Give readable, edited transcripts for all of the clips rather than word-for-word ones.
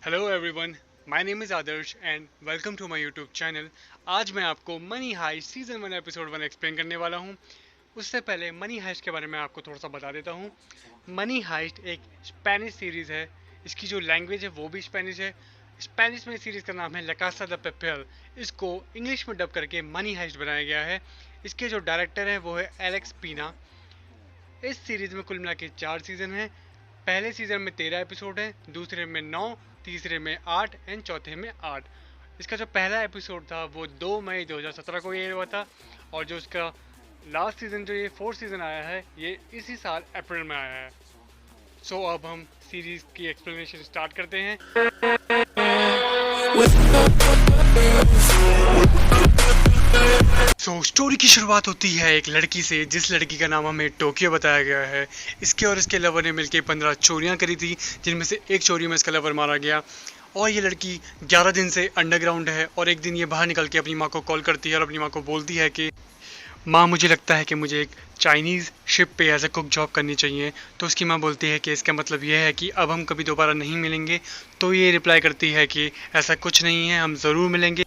Hello everyone, my name is Adarsh and welcome to my YouTube channel. आज मैं आपको Money Heist season 1 episode 1 explain करने वाला हूं। उससे पहले मनी हाइस्ट के बारे में आपको थोड़ा सा बता देता हूं। मनी हाइस्ट एक स्पेनिश सीरीज़ है। इसकी जो लैंग्वेज है वो भी स्पेनिश है। स्पेनिश में सीरीज़ का नाम है ला कासा द पेपल। इसको इंग्लिश में डब करके मनी हाइस्ट बनाया गया है। इसके जो डायरेक्टर है वो है एलेक्स पीना। इस सीरीज़ में कुल मिला के 4 सीज़न हैं। पहले सीज़न में 13 एपिसोड हैं, दूसरे में 9, तीसरे में 8 एंड चौथे में 8। इसका जो पहला एपिसोड था वो 2 मई 2017 को एयर हुआ था और जो इसका लास्ट सीज़न जो ये 4th सीज़न आया है ये इसी साल अप्रैल में आया है। सो अब हम सीरीज़ की एक्सप्लेनेशन स्टार्ट करते हैं। स्टोरी की शुरुआत होती है एक लड़की से, जिस लड़की का नाम हमें टोक्यो बताया गया है। इसके और इसके लवर ने मिलकर 15 चोरियां करी थी, जिनमें से एक चोरी में इसका लवर मारा गया। और ये लड़की 11 दिन से अंडरग्राउंड है और एक दिन ये बाहर निकल के अपनी माँ को कॉल करती है और अपनी माँ को बोलती है कि माँ, मुझे लगता है कि मुझे एक चाइनीज़ शिप पे एज ए कुक जॉब करनी चाहिए। तो उसकी माँ बोलती है कि इसका मतलब यह है कि अब हम कभी दोबारा नहीं मिलेंगे। तो ये रिप्लाई करती है कि ऐसा कुछ नहीं है, हम ज़रूर मिलेंगे।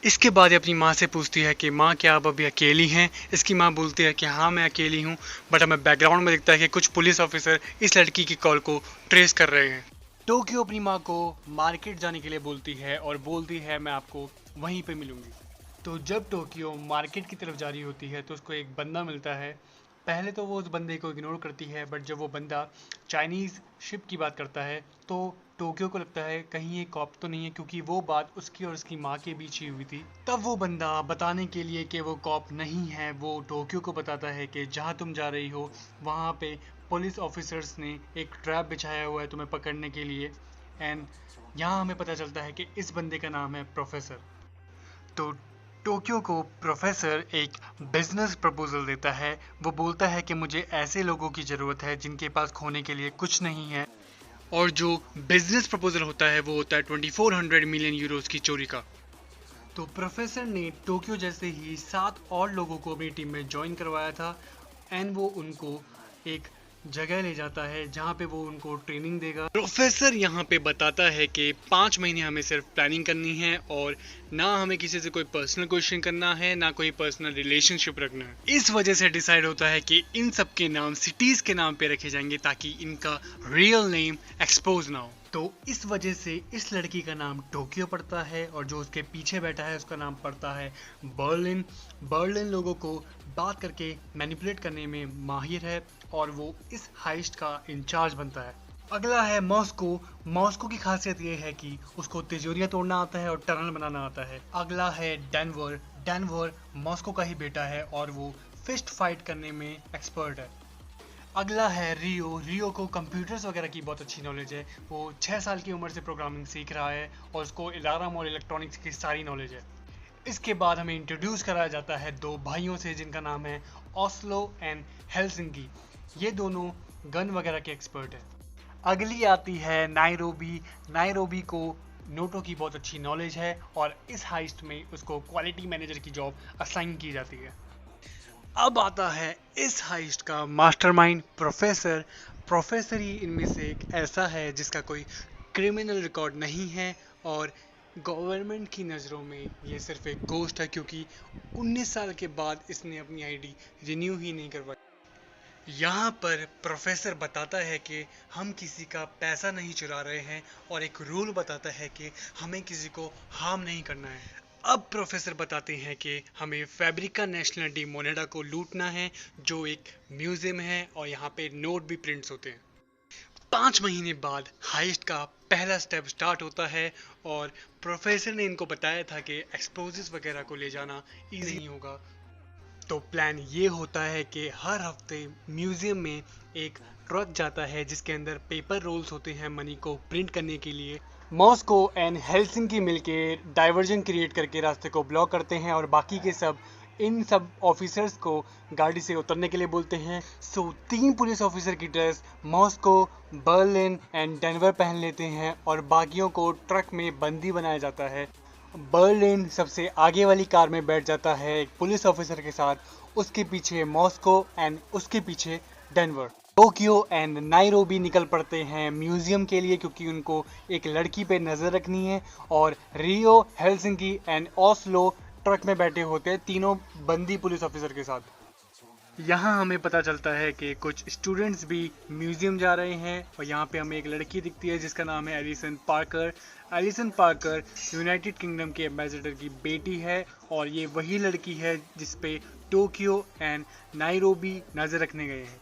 इसके बाद ये अपनी माँ से पूछती है कि माँ, क्या आप अभी अकेली हैं? इसकी माँ बोलती है कि हाँ, मैं अकेली हूँ, बट हमें बैकग्राउंड में दिखता है कि कुछ पुलिस ऑफिसर इस लड़की की कॉल को ट्रेस कर रहे हैं। टोक्यो अपनी माँ को मार्केट जाने के लिए बोलती है और बोलती है मैं आपको वहीं पे मिलूंगी। तो जब टोक्यो मार्केट की तरफ जा रही होती है तो उसको एक बंदा मिलता है। पहले तो वो उस बंदे को इग्नोर करती है, बट जब वो बंदा चाइनीज़ शिप की बात करता है तो टोक्यो को लगता है कहीं ये कॉप तो नहीं है, क्योंकि वो बात उसकी और उसकी माँ के बीच ही हुई थी। तब वो बंदा बताने के लिए कि वो कॉप नहीं है, वो टोक्यो को बताता है कि जहाँ तुम जा रही हो वहाँ पे पुलिस ऑफिसर्स ने एक ट्रैप बिछाया हुआ है तुम्हें पकड़ने के लिए। एंड यहाँ हमें पता चलता है कि इस बंदे का नाम है प्रोफेसर। तो टोक्यो को प्रोफेसर एक बिजनेस प्रपोजल देता है। वो बोलता है कि मुझे ऐसे लोगों की ज़रूरत है जिनके पास खोने के लिए कुछ नहीं है। और जो बिजनेस प्रपोजल होता है वो होता है 2400 मिलियन यूरोस की चोरी का। तो प्रोफेसर ने टोक्यो जैसे ही 7 और लोगों को अपनी टीम में ज्वाइन करवाया था एंड वो उनको एक जगह ले जाता है जहाँ पे वो उनको ट्रेनिंग देगा। प्रोफेसर यहाँ पे बताता है कि 5 महीने हमें सिर्फ प्लानिंग करनी है और ना हमें किसी से कोई पर्सनल क्वेश्चन करना है, ना कोई पर्सनल रिलेशनशिप रखना है। इस वजह से डिसाइड होता है कि इन सब के नाम सिटीज़ के नाम पे रखे जाएंगे ताकि इनका रियल नेम एक्सपोज ना हो। तो इस वजह से इस लड़की का नाम टोक्यो पड़ता है और जो उसके पीछे बैठा है उसका नाम पड़ता है बर्लिन। बर्लिन लोगों को बात करके मैनिपुलेट करने में माहिर है और वो इस हाइस्ट का इंचार्ज बनता है। अगला है मॉस्को। मॉस्को की खासियत ये है कि उसको तिजोरियां तोड़ना आता है और टनल बनाना आता है। अगला है डेनवर। डेनवर मॉस्को का ही बेटा है और वो फिस्ट फाइट करने में एक्सपर्ट है। अगला है रियो। रियो को कंप्यूटर्स वगैरह की बहुत अच्छी नॉलेज है। वो 6 साल की उम्र से प्रोग्रामिंग सीख रहा है और उसको अलार्म और इलेक्ट्रॉनिक्स की सारी नॉलेज है। इसके बाद हमें इंट्रोड्यूस कराया जाता है 2 भाइयों से जिनका नाम है ऑस्लो एंड हेलसिंकी। ये दोनों गन वगैरह के एक्सपर्ट हैं। अगली आती है नायरोबी। नायरोबी को नोटों की बहुत अच्छी नॉलेज है और इस हाइस्ट में उसको क्वालिटी मैनेजर की जॉब असाइन की जाती है। अब आता है इस हाइस्ट का मास्टरमाइंड प्रोफेसर। प्रोफेसर ही इनमें से एक ऐसा है जिसका कोई क्रिमिनल रिकॉर्ड नहीं है और गवर्नमेंट की नज़रों में ये सिर्फ एक गोस्ट है, क्योंकि 19 साल के बाद इसने अपनी आईडी रिन्यू ही नहीं करवाई। यहाँ पर प्रोफेसर बताता है कि हम किसी का पैसा नहीं चुरा रहे हैं और एक रूल बताता है कि हमें किसी को हार्म नहीं करना है। अब प्रोफेसर बताते हैं कि हमें फैब्रिका नेशनल डी मोनेडा को लूटना है, जो एक म्यूजियम है और यहाँ पे नोट भी प्रिंट्स होते हैं। 5 महीने बाद हाइस्ट का पहला स्टेप स्टार्ट होता है और प्रोफेसर ने इनको बताया था कि एक्सप्लोजिव्स वगैरह को ले जाना ईजी नहीं होगा। तो प्लान ये होता है कि हर हफ्ते म्यूजियम में एक ट्रक जाता है जिसके अंदर पेपर रोल्स होते हैं मनी को प्रिंट करने के लिए। मॉस्को एंड हेलसिंकी मिलके डाइवर्जन क्रिएट करके रास्ते को ब्लॉक करते हैं और बाकी के सब इन सब ऑफिसर्स को गाड़ी से उतरने के लिए बोलते हैं। सो 3 पुलिस ऑफिसर की dress Moscow, Berlin and Denver पहन लेते हैं और बाकियों को ट्रक में बंदी बनाया जाता है। बर्लिन सबसे आगे वाली कार में बैठ जाता है एक पुलिस ऑफिसर के साथ, उसके पीछे मॉस्को एंड उसके पीछे डेनवर। टोक्यो एंड नाइरोबी निकल पड़ते हैं म्यूजियम के लिए, क्योंकि उनको एक लड़की पे नज़र रखनी है। और रियो, हेलसिंकी एंड ओस्लो ट्रक में बैठे होते हैं, तीनों बंदी पुलिस ऑफिसर के साथ। यहाँ हमें पता चलता है कि कुछ स्टूडेंट्स भी म्यूजियम जा रहे हैं, और यहाँ पे हमें एक लड़की दिखती है जिसका नाम है Allison Parker. Allison Parker United Kingdom के एम्बेसडर की बेटी है, और ये वही लड़की है जिस पे टोक्यो एंड नाइरोबी नज़र रखने गए हैं।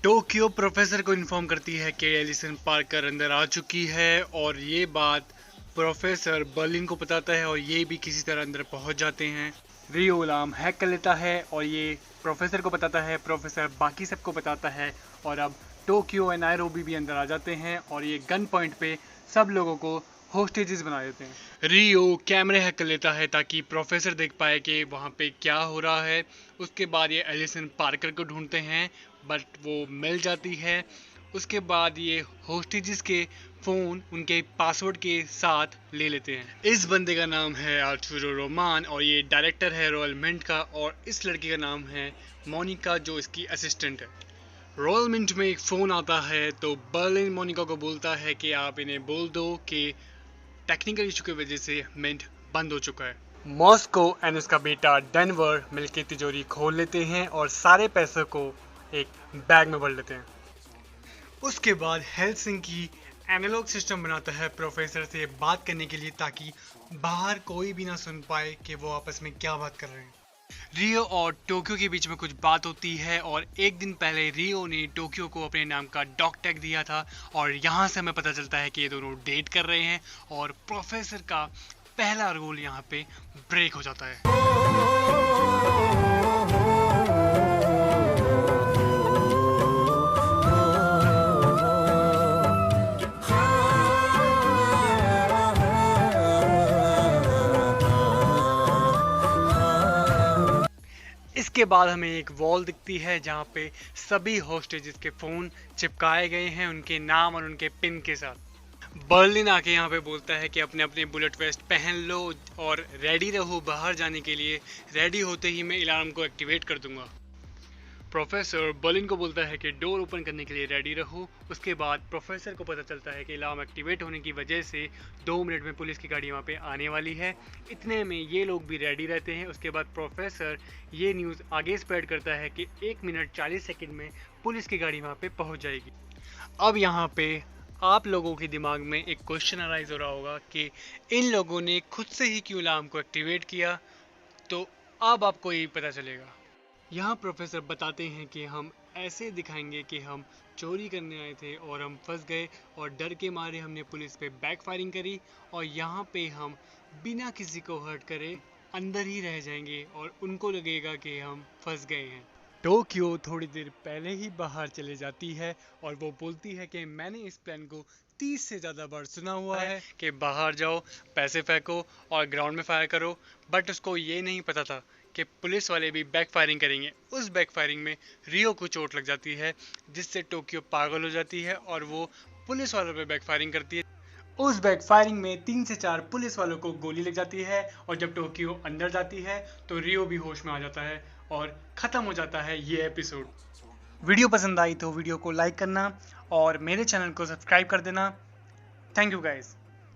टोक्यो प्रोफेसर को इन्फॉर्म करती है कि एलिसन पार्कर अंदर आ चुकी है, और ये बात प्रोफेसर बर्लिन को बताता है, और ये भी किसी तरह अंदर पहुंच जाते हैं। रियो अलार्म हैक कर लेता है और ये प्रोफेसर को बताता है, प्रोफेसर बाकी सबको बताता है, और अब टोक्यो और नाइरोबी भी अंदर आ जाते हैं, और ये गन पॉइंट पे सब लोगों को होस्टेजेस बना देते हैं। रियो कैमरे हैक कर लेता है ताकि प्रोफेसर देख पाए कि वहाँ पे क्या हो रहा है। उसके बाद ये एलिसन पार्कर को ढूंढते हैं, बट वो मिल जाती है। उसके बाद ये होस्टेजेस के फ़ोन उनके पासवर्ड के साथ ले लेते हैं। इस बंदे का नाम है आर्टुरो रोमान, और ये डायरेक्टर है रॉयल मिंट का, और इस लड़की का नाम है मोनिका जो इसकी असिस्टेंट है। रॉयल मिंट में एक फ़ोन आता है, तो बर्लिन मोनिका को बोलता है कि आप इन्हें बोल दो कि टेक्निकल इशू की वजह से मिंट बंद हो चुका है। मॉस्को एंड उसका बेटा डेनवर मिलकर तिजोरी खोल लेते हैं और सारे पैसों को एक बैग में भर लेते हैं। उसके बाद हेलसिंकी एनालॉग सिस्टम बनाता है प्रोफेसर से बात करने के लिए, ताकि बाहर कोई भी ना सुन पाए कि वो आपस में क्या बात कर रहे हैं। रियो और टोक्यो के बीच में कुछ बात होती है, और एक दिन पहले रियो ने टोक्यो को अपने नाम का डॉग टैग दिया था, और यहाँ से हमें पता चलता है कि ये दोनों डेट कर रहे हैं, और प्रोफेसर का पहला रूल यहाँ पे ब्रेक हो जाता है। इसके बाद हमें एक वॉल दिखती है जहाँ पे सभी होस्टेजेस के फ़ोन चिपकाए गए हैं उनके नाम और उनके पिन के साथ। बर्लिन आके यहाँ पे बोलता है कि अपने अपने बुलेट वेस्ट पहन लो और रेडी रहो बाहर जाने के लिए। रेडी होते ही मैं अलार्म को एक्टिवेट कर दूंगा। प्रोफेसर बर्लिन को बोलता है कि डोर ओपन करने के लिए रेडी रहो। उसके बाद प्रोफेसर को पता चलता है कि अलार्म एक्टिवेट होने की वजह से 2 मिनट में पुलिस की गाड़ी वहाँ पे आने वाली है। इतने में ये लोग भी रेडी रहते हैं। उसके बाद प्रोफेसर ये न्यूज़ आगे स्प्रेड करता है कि 1 मिनट 40 सेकंड में पुलिस की गाड़ी वहाँ पे पहुँच जाएगी। अब यहाँ पे आप लोगों के दिमाग में एक क्वेश्चन अराइज हो रहा होगा कि इन लोगों ने खुद से ही क्यों अलार्म को एक्टिवेट किया। तो अब आपको यही पता चलेगा। यहाँ प्रोफेसर बताते हैं कि हम ऐसे दिखाएंगे कि हम चोरी करने आए थे और हम फंस गए, और डर के मारे हमने पुलिस पे बैक फायरिंग करी, और यहाँ पे हम बिना किसी को हर्ट करे अंदर ही रह जाएंगे और उनको लगेगा कि हम फंस गए हैं। टोक्यो थोड़ी देर पहले ही बाहर चले जाती है, और वो बोलती है कि मैंने इस प्लान को 30 से ज़्यादा बार सुना हुआ है कि बाहर जाओ, पैसे फेंको और ग्राउंड में फायर करो, बट उसको ये नहीं पता था कि पुलिस वाले भी बैक फायरिंग करेंगे। उस बैक फायरिंग में रियो को चोट लग जाती है, जिससे टोक्यो पागल हो जाती है और वो पुलिस वालों पे बैक फायरिंग करती है। उस बैक फायरिंग में 3 से 4 पुलिस वालों को गोली लग जाती है, और जब टोक्यो अंदर जाती है तो रियो भी होश में आ जाता है और ख़त्म हो जाता है ये एपिसोड। वीडियो पसंद आई तो वीडियो को लाइक करना और मेरे चैनल को सब्सक्राइब कर देना। Thank you guys.